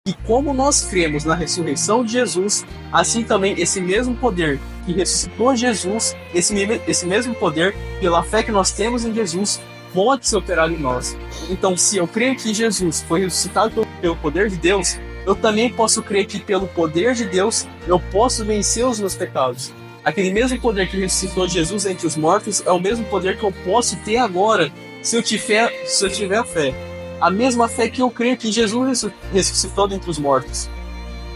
E como nós cremos na ressurreição de Jesus, assim também esse mesmo poder que ressuscitou Jesus, esse mesmo poder, pela fé que nós temos em Jesus, pode ser operado em nós. Então, se eu creio que Jesus foi ressuscitado pelo poder de Deus, eu também posso crer que pelo poder de Deus eu posso vencer os meus pecados. Aquele mesmo poder que ressuscitou Jesus entre os mortos é o mesmo poder que eu posso ter agora, se eu tiver fé. A mesma fé que eu creio que Jesus ressuscitou dentre os mortos.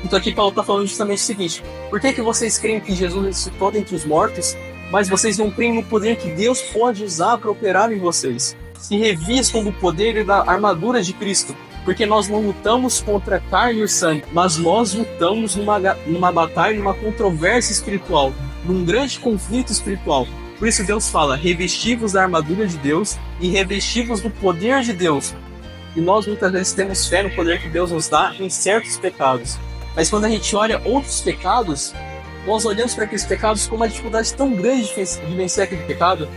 Então aqui Paulo está falando justamente o seguinte: por que vocês creem que Jesus ressuscitou dentre os mortos, mas vocês não creem no poder que Deus pode usar para operar em vocês? Se revistam do poder e da armadura de Cristo, porque nós não lutamos contra a carne e o sangue, mas nós lutamos numa batalha, numa controvérsia espiritual, num grande conflito espiritual. Por isso Deus fala: revesti-vos da armadura de Deus e revesti-vos do poder de Deus. E nós muitas vezes temos fé no poder que Deus nos dá em certos pecados. Mas quando a gente olha outros pecados, nós olhamos para aqueles pecados com uma dificuldade tão grande de vencer aquele pecado,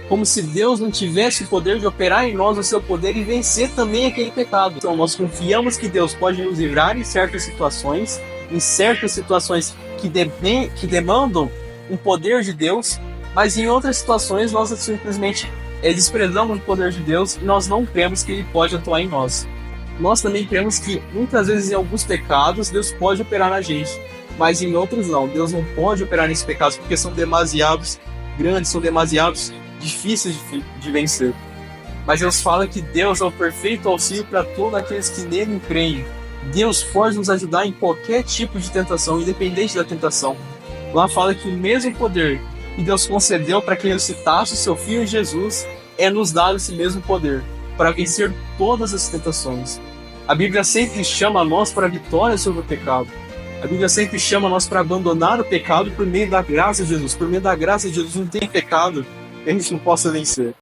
como se Deus não tivesse o poder de operar em nós o seu poder e vencer também aquele pecado. Então nós confiamos que Deus pode nos livrar em certas situações que demandam um poder de Deus, mas em outras situações nós simplesmente desprezamos o poder de Deus e nós não cremos que Ele pode atuar em nós. Nós também cremos que muitas vezes em alguns pecados Deus pode operar na gente, mas em outros não. Deus não pode operar nesses pecados porque são demasiados grandes, são demasiados difíceis de vencer. Mas Deus fala que Deus é o perfeito auxílio para todos aqueles que nele creem. Deus pode nos ajudar em qualquer tipo de tentação, independente da tentação. Lá fala que o mesmo poder que Deus concedeu para que ressuscitasse o seu Filho Jesus é nos dado esse mesmo poder para vencer todas as tentações. A Bíblia sempre chama a nós para a vitória sobre o pecado. A Bíblia sempre chama a nós para abandonar o pecado por meio da graça de Jesus. Por meio da graça de Jesus não tem pecado que a gente não possa vencer.